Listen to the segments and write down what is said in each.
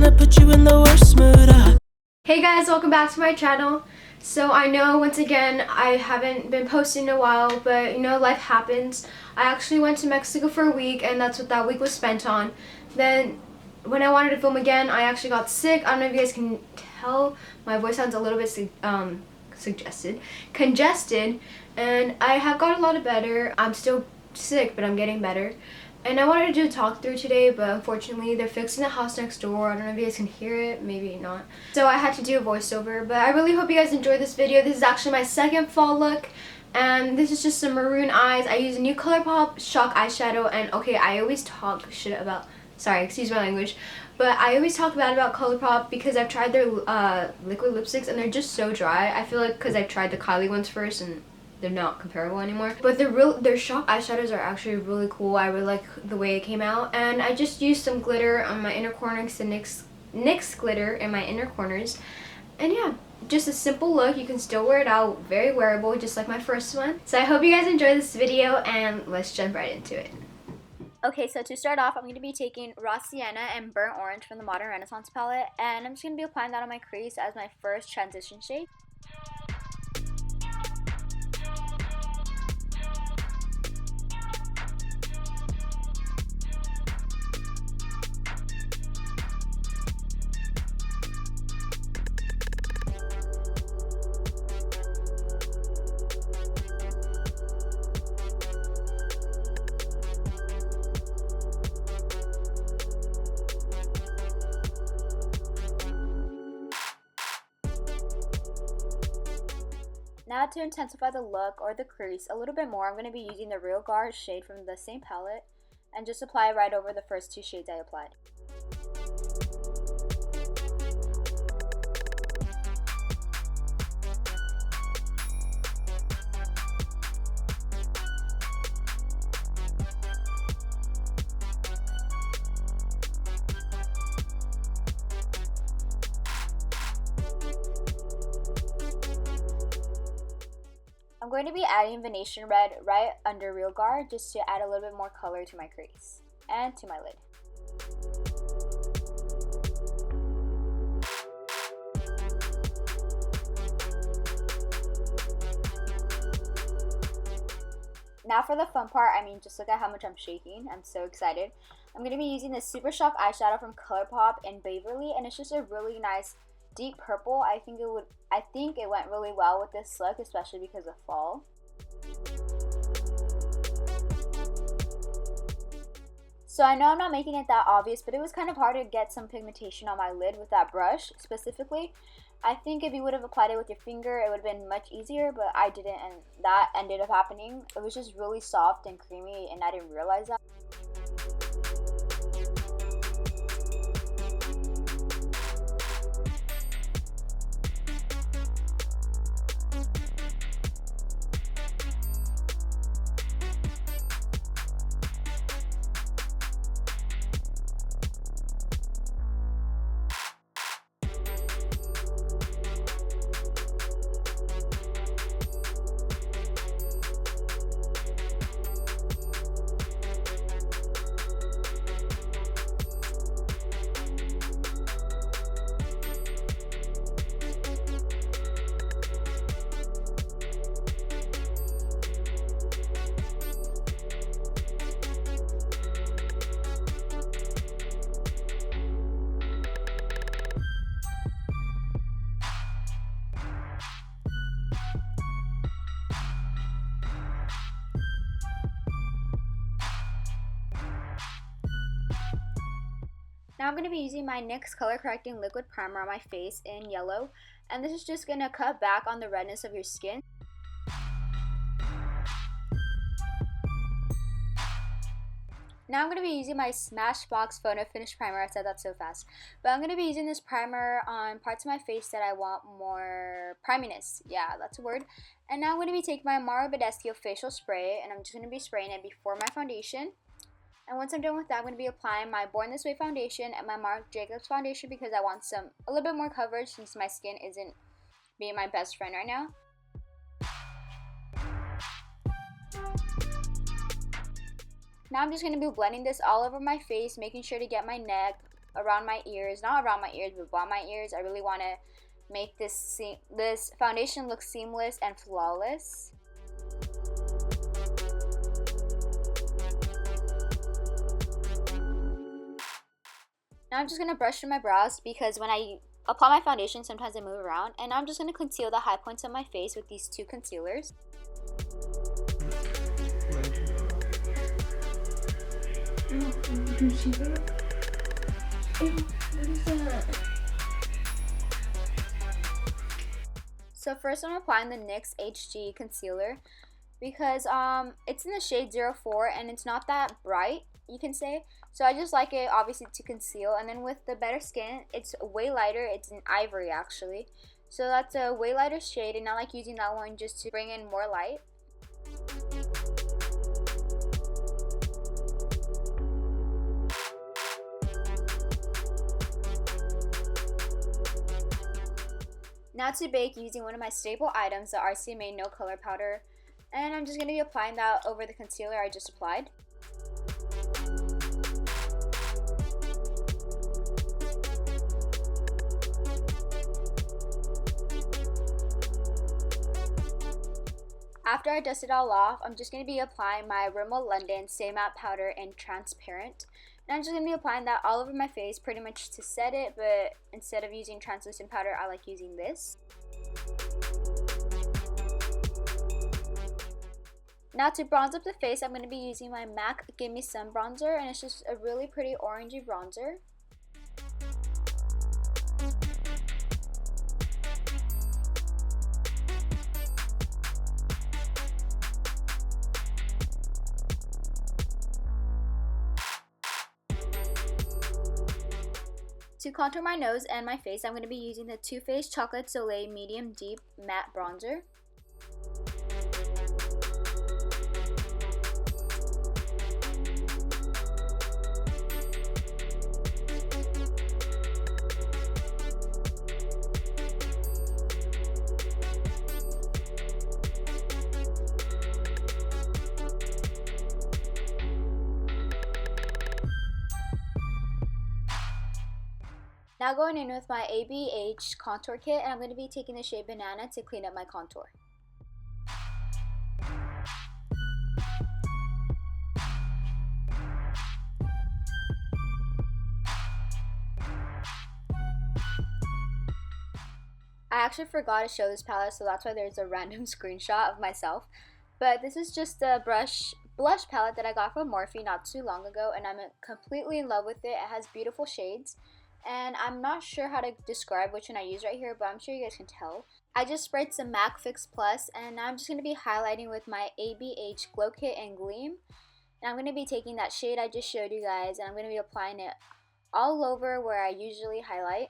tryna put you in the worst mood. Hey guys, welcome back to my channel. So I know once again I haven't been posting in a while, but you know, life happens. I actually went to Mexico for a week and that's what that week was spent on. Then when I wanted to film again, I actually got sick. I don't know if you guys can tell, my voice sounds a little bit congested, and I have got a lot better. I'm still sick, but I'm getting better. And I wanted to do a talk through today, but unfortunately they're fixing the house next door. I don't know if you guys can hear it, maybe not. So I had to do a voiceover, but I really hope you guys enjoyed this video. This is actually my second fall look, and this is just some maroon eyes. I use a new Colourpop Shock eyeshadow, and okay, I always talk shit about, sorry, excuse my language, but I always talk bad about Colourpop because I've tried their liquid lipsticks and they're just so dry. I feel like because I've tried the Kylie ones first and they're not comparable anymore. But their Shock eyeshadows are actually really cool. I really like the way it came out. And I just used some glitter on my inner corners, the NYX glitter in my inner corners. And yeah, just a simple look. You can still wear it out. Very wearable, just like my first one. So I hope you guys enjoy this video and let's jump right into it. Okay, so to start off, I'm going to be taking Raw Sienna and Burnt Orange from the Modern Renaissance palette. And I'm just going to be applying that on my crease as my first transition shade. Now to intensify the look or the crease a little bit more, I'm going to be using the Real Guard shade from the same palette and just apply it right over the first two shades I applied. I'm going to be adding Venetian Red right under Real Guard just to add a little bit more color to my crease and to my lid. Now for the fun part, I mean, just look at how much I'm shaking. I'm so excited. I'm going to be using this Super Shock eyeshadow from Colourpop in Beverly, and it's just a really nice deep purple. I think it went really well with this look, especially because of fall. So I know I'm not making it that obvious, but it was kind of hard to get some pigmentation on my lid with that brush specifically. I think if you would have applied it with your finger, it would have been much easier, but I didn't, and that ended up happening. It was just really soft and creamy, and I didn't realize that. Now I'm going to be using my NYX Color Correcting Liquid Primer on my face in yellow, and this is just going to cut back on the redness of your skin. Now I'm going to be using my Smashbox Photo Finish Primer. I said that so fast. But I'm going to be using this primer on parts of my face that I want more priminess. Yeah, that's a word. And now I'm going to be taking my Mario Badescu facial spray, and I'm just going to be spraying it before my foundation. And once I'm done with that, I'm going to be applying my Born This Way foundation and my Marc Jacobs foundation because I want a little bit more coverage since my skin isn't being my best friend right now. Now I'm just going to be blending this all over my face, making sure to get my neck, around my ears, not around my ears, but by my ears. I really want to make this foundation look seamless and flawless. Now I'm just going to brush through my brows because when I apply my foundation, sometimes I move around. And now I'm just going to conceal the high points of my face with these two concealers. Did you see that? Ew, what is that? So first I'm applying the NYX HG concealer because it's in the shade 04 and it's not that bright, you can say. So I just like it obviously to conceal, and then with the Better Skin, it's way lighter. It's an ivory actually. So that's a way lighter shade, and I like using that one just to bring in more light. Now to bake using one of my staple items, the RCMA No Color Powder. And I'm just going to be applying that over the concealer I just applied. After I dust it all off, I'm just going to be applying my Rimmel London Stay Matte Powder in Transparent. And I'm just going to be applying that all over my face pretty much to set it, but instead of using translucent powder, I like using this. Now to bronze up the face, I'm going to be using my MAC Give Me Some bronzer, and it's just a really pretty orangey bronzer. To contour my nose and my face, I'm going to be using the Too Faced Chocolate Soleil Medium Deep Matte Bronzer. Now going in with my ABH contour kit, and I'm going to be taking the shade Banana to clean up my contour. I actually forgot to show this palette, so that's why there's a random screenshot of myself. But this is just a blush palette that I got from Morphe not too long ago, and I'm completely in love with it. It has beautiful shades. And I'm not sure how to describe which one I use right here, but I'm sure you guys can tell. I just sprayed some MAC Fix Plus, and now I'm just going to be highlighting with my ABH Glow Kit in Gleam. And I'm going to be taking that shade I just showed you guys, and I'm going to be applying it all over where I usually highlight.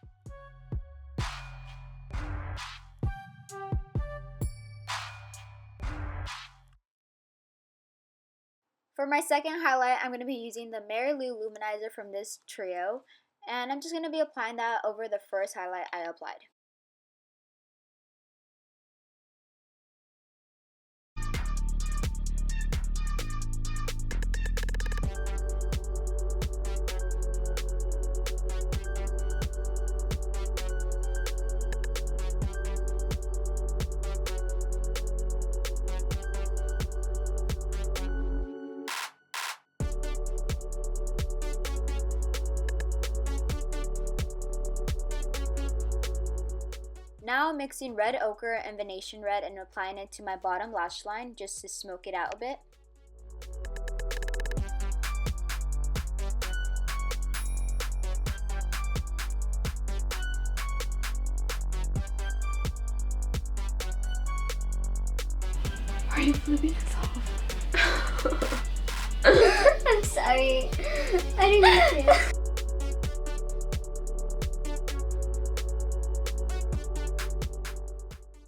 For my second highlight, I'm going to be using the Mary Lou Luminizer from this trio. And I'm just going to be applying that over the first highlight I applied. Now I'm mixing red ochre and Venetian red and applying it to my bottom lash line just to smoke it out a bit. Why are you flipping this off? I'm sorry. I didn't mean to.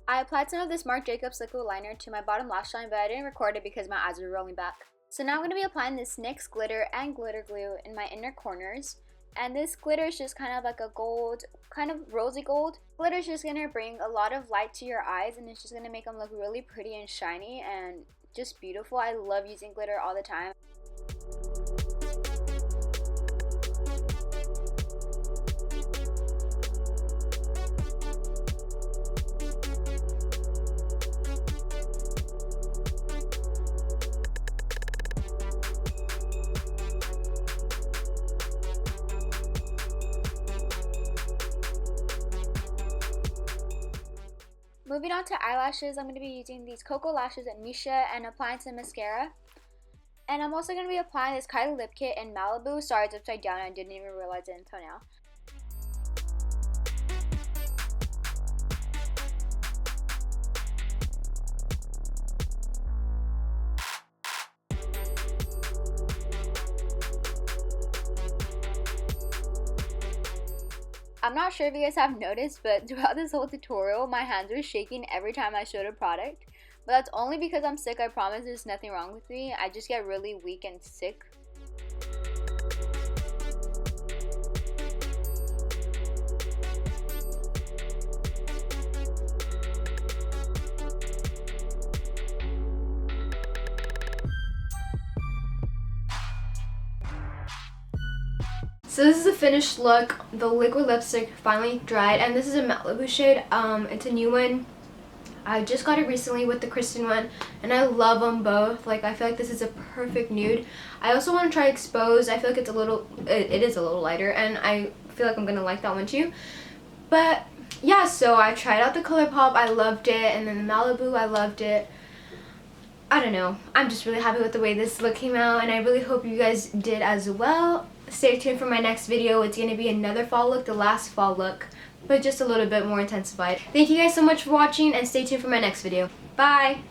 I applied some of this Marc Jacobs liquid liner to my bottom lash line, but I didn't record it because my eyes were rolling back. So now I'm going to be applying this NYX glitter and glitter glue in my inner corners. And this glitter is just kind of like a gold, kind of rosy gold. Glitter is just going to bring a lot of light to your eyes, and it's just going to make them look really pretty and shiny and just beautiful. I love using glitter all the time. Moving on to eyelashes, I'm going to be using these Koko lashes and Misha and applying some mascara. And I'm also going to be applying this Kylie lip kit in Maliboo. Sorry, it's upside down. I didn't even realize it until now. I'm not sure if you guys have noticed, but throughout this whole tutorial, my hands were shaking every time I showed a product. But that's only because I'm sick. I promise there's nothing wrong with me. I just get really weak and sick. So this is a finished look. The liquid lipstick finally dried, and this is a Maliboo shade. It's a new one. I just got it recently with the Kristen one, and I love them both. Like, I feel like this is a perfect nude. I also want to try Expose. I feel like it's a little, it is a little lighter, and I feel like I'm gonna like that one too. But yeah, so I tried out the Colourpop. I loved it, and then the Maliboo, I loved it. I don't know. I'm just really happy with the way this look came out, and I really hope you guys did as well. Stay tuned for my next video. It's going to be another fall look, the last fall look, but just a little bit more intensified. Thank you guys so much for watching, and stay tuned for my next video. Bye!